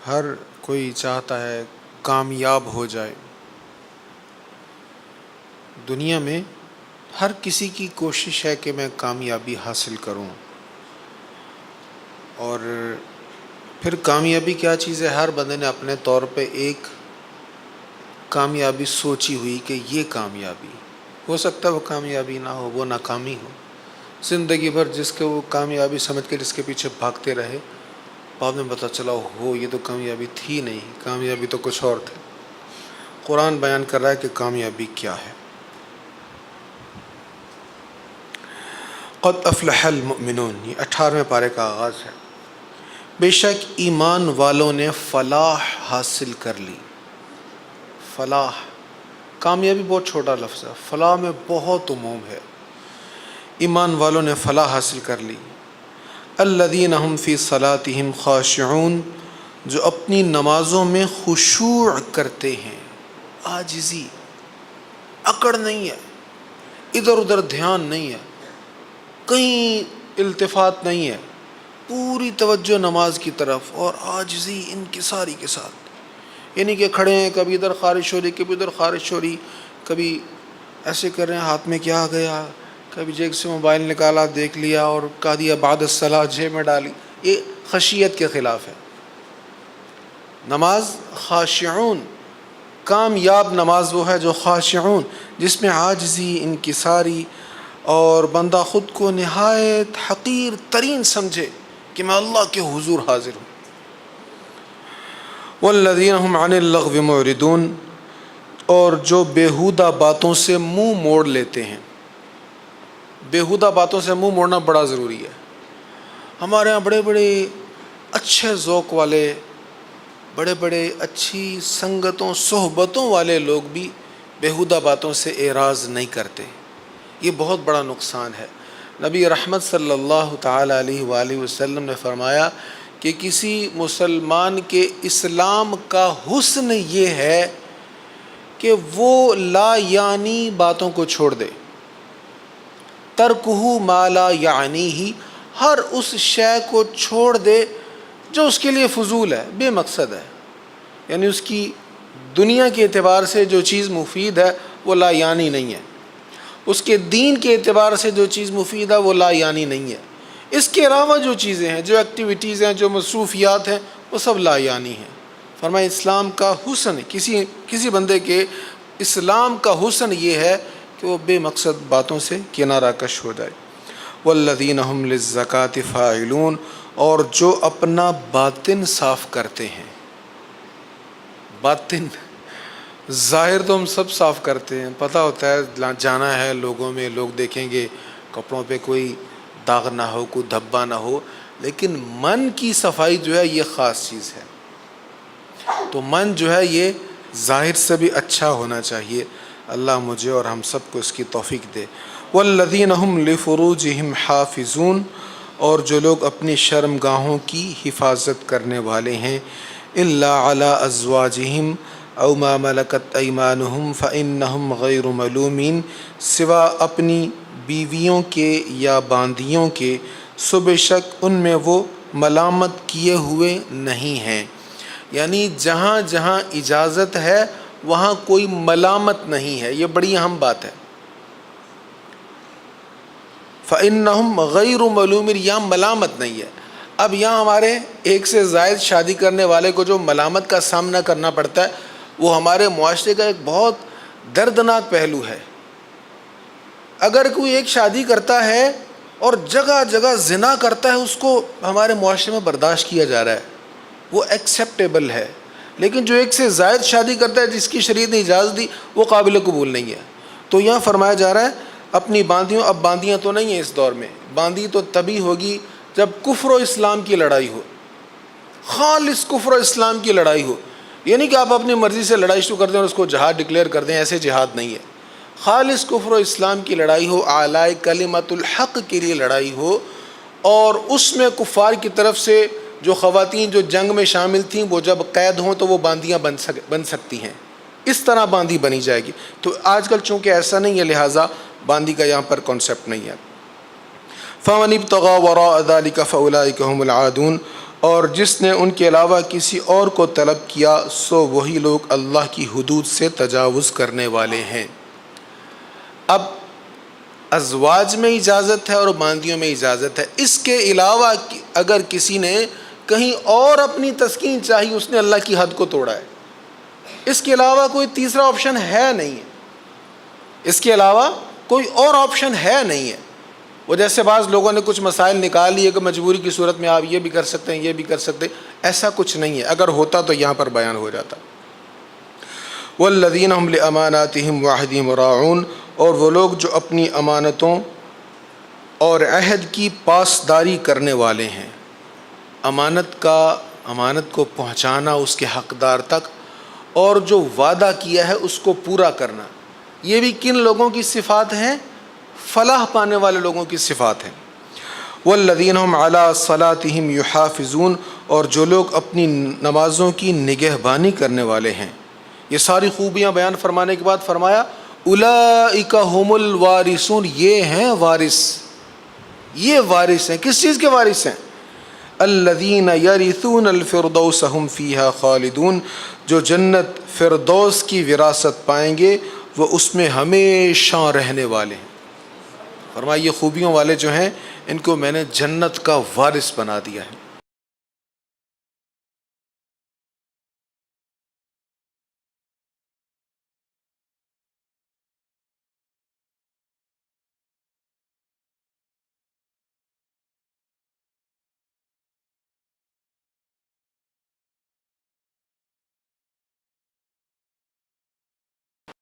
ہر کوئی چاہتا ہے کامیاب ہو جائے. دنیا میں ہر کسی کی کوشش ہے کہ میں کامیابی حاصل کروں. اور پھر کامیابی کیا چیز ہے؟ ہر بندے نے اپنے طور پہ ایک کامیابی سوچی ہوئی کہ یہ کامیابی ہو سکتا ہے، وہ کامیابی نہ ہو، وہ ناکامی ہو. زندگی بھر جس کو وہ کامیابی سمجھ کے جس کے پیچھے بھاگتے رہے، بعد میں پتہ چلا ہو یہ تو کامیابی تھی نہیں، کامیابی تو کچھ اور تھی. قرآن بیان کر رہا ہے کہ کامیابی کیا ہے. قد افلح المؤمنون، یہ 18ویں پارے کا آغاز ہے. بے شک ایمان والوں نے فلاح حاصل کر لی. فلاح، کامیابی بہت چھوٹا لفظ ہے، فلاح میں بہت عموم ہے. ایمان والوں نے فلاح حاصل کر لی. الذین هم فی صلاتهم خاشعون، جو اپنی نمازوں میں خشوع کرتے ہیں. عاجزی، اکڑ نہیں ہے، ادھر ادھر دھیان نہیں ہے، کہیں التفات نہیں ہے، پوری توجہ نماز کی طرف اور عاجزی انکساری کے ساتھ. یعنی کہ کھڑے ہیں، کبھی ادھر خارش ہو رہی، کبھی ادھر خارش ہو رہی، کبھی ایسے کر رہے ہیں، ہاتھ میں کیا آ گیا، کبھی جیب سے موبائل نکالا دیکھ لیا اور کہا دیا بعد الصلاۃ جیب میں ڈالی. یہ خشیت کے خلاف ہے. نماز خاشعون، کامیاب نماز وہ ہے جو خاشعون، جس میں عاجزی، انکساری اور بندہ خود کو نہایت حقیر ترین سمجھے کہ میں اللہ کے حضور حاضر ہوں. والذین هم عن اللغو معرضون، اور جو بیہودہ باتوں سے منہ موڑ لیتے ہیں. بیہودہ باتوں سے منہ موڑنا بڑا ضروری ہے. ہمارے ہاں بڑے بڑے اچھے ذوق والے، بڑے بڑے اچھی سنگتوں صحبتوں والے لوگ بھی بیہودہ باتوں سے اعراض نہیں کرتے. یہ بہت بڑا نقصان ہے. نبی رحمت صلی اللہ تعالیٰ علیہ وآلہ وسلم نے فرمایا کہ کسی مسلمان کے اسلام کا حسن یہ ہے کہ وہ لا یعنی باتوں کو چھوڑ دے. ترکہ ما لا یعنیہ، ہر اس شے کو چھوڑ دے جو اس کے لیے فضول ہے، بے مقصد ہے. یعنی اس کی دنیا کے اعتبار سے جو چیز مفید ہے وہ لا یعنی نہیں ہے، اس کے دین کے اعتبار سے جو چیز مفید ہے وہ لا یعنی نہیں ہے. اس کے علاوہ جو چیزیں ہیں، جو ایکٹیویٹیز ہیں، جو مصروفیات ہیں، وہ سب لا یعنی ہیں. فرمایا اسلام کا حسن، کسی بندے کے اسلام کا حسن یہ ہے کہ وہ بے مقصد باتوں سے کنارہ کش ہو جائے. والذین هم للزکاۃ فاعلون، اور جو اپنا باطن صاف کرتے ہیں. باطن، ظاہر تو ہم سب صاف کرتے ہیں، پتہ ہوتا ہے جانا ہے لوگوں میں، لوگ دیکھیں گے کپڑوں پہ کوئی داغ نہ ہو، کوئی دھبا نہ ہو، لیکن من کی صفائی جو ہے یہ خاص چیز ہے. تو من جو ہے یہ ظاہر سے بھی اچھا ہونا چاہیے. اللہ مجھے اور ہم سب کو اس کی توفیق دے. والذین هم لفروجہم حافظون، اور جو لوگ اپنی شرمگاہوں کی حفاظت کرنے والے ہیں. الا علی ازواجہم او ما ملکت ایمانہم فانہم غیر ملومین، سوا اپنی بیویوں کے یا باندیوں کے، سو بے شک ان میں وہ ملامت کیے ہوئے نہیں ہیں. یعنی جہاں جہاں اجازت ہے وہاں کوئی ملامت نہیں ہے. یہ بڑی اہم بات ہے. فَإِنَّهُمْ غَيْرُ مَلُومٍ، یہاں ملامت نہیں ہے. اب یہاں ہمارے ایک سے زائد شادی کرنے والے کو جو ملامت کا سامنا کرنا پڑتا ہے وہ ہمارے معاشرے کا ایک بہت دردناک پہلو ہے. اگر کوئی ایک شادی کرتا ہے اور جگہ جگہ زنا کرتا ہے، اس کو ہمارے معاشرے میں برداشت کیا جا رہا ہے، وہ ایکسیپٹیبل ہے. لیکن جو ایک سے زائد شادی کرتا ہے جس کی شریعت نے اجازت دی، وہ قابل قبول نہیں ہے. تو یہاں فرمایا جا رہا ہے اپنی باندیوں، اب باندیاں تو نہیں ہیں اس دور میں، باندی تو تبھی ہوگی جب کفر و اسلام کی لڑائی ہو، خالص کفر و اسلام کی لڑائی ہو. یعنی کہ آپ اپنی مرضی سے لڑائی شروع کر دیں اور اس کو جہاد ڈکلیئر کر دیں، ایسے جہاد نہیں ہے. خالص کفر و اسلام کی لڑائی ہو، اعلاء کلمت الحق کے لیے لڑائی ہو، اور اس میں کفار کی طرف سے جو خواتین جو جنگ میں شامل تھیں وہ جب قید ہوں تو وہ باندیاں بن سکتی ہیں. اس طرح باندی بنی جائے گی. تو آج کل چونکہ ایسا نہیں ہے، لہٰذا باندی کا یہاں پر کانسیپٹ نہیں ہے. فَمَنِ ابْتَغَىٰ وَرَاءَ ذَٰلِكَ فَأُولَٰئِكَ هُمُ الْعَادُونَ، اور جس نے ان کے علاوہ کسی اور کو طلب کیا سو وہی لوگ اللہ کی حدود سے تجاوز کرنے والے ہیں۔ اب ازواج میں اجازت ہے اور باندیوں میں اجازت ہے، اس کے علاوہ اگر کسی نے کہیں اور اپنی تسکین چاہی، اس نے اللہ کی حد کو توڑا ہے۔ اس کے علاوہ کوئی تیسرا آپشن ہے نہیں ہے، اس کے علاوہ کوئی اور آپشن ہے نہیں ہے۔ وہ جیسے بعض لوگوں نے کچھ مسائل نکال لیے کہ مجبوری کی صورت میں آپ یہ بھی کر سکتے ہیں، یہ بھی کر سکتے ہیں، ایسا کچھ نہیں ہے۔ اگر ہوتا تو یہاں پر بیان ہو جاتا۔ وَالَّذِينَ هُمْ لِأَمَانَاتِهِمْ وَعَهْدِهِمْ رَاعُونَ، اور وہ لوگ جو اپنی امانتوں اور عہد کی پاسداری کرنے والے ہیں۔ امانت کو پہنچانا اس کے حقدار تک، اور جو وعدہ کیا ہے اس کو پورا کرنا، یہ بھی کن لوگوں کی صفات ہیں؟ فلاح پانے والے لوگوں کی صفات ہیں۔ والذین هم علی صلاتہم یحافظون، اور جو لوگ اپنی نمازوں کی نگہبانی کرنے والے ہیں۔ یہ ساری خوبیاں بیان فرمانے کے بعد فرمایا اولئک هم الوارثون، یہ ہیں وارث، یہ وارث ہیں۔ کس چیز کے وارث ہیں؟ الذین یرثون الفردوس هم فیہا خالدون، جو جنت فردوس کی وراثت پائیں گے، وہ اس میں ہمیشہ رہنے والے ہیں۔ فرمایا یہ خوبیوں والے جو ہیں ان کو میں نے جنت کا وارث بنا دیا ہے۔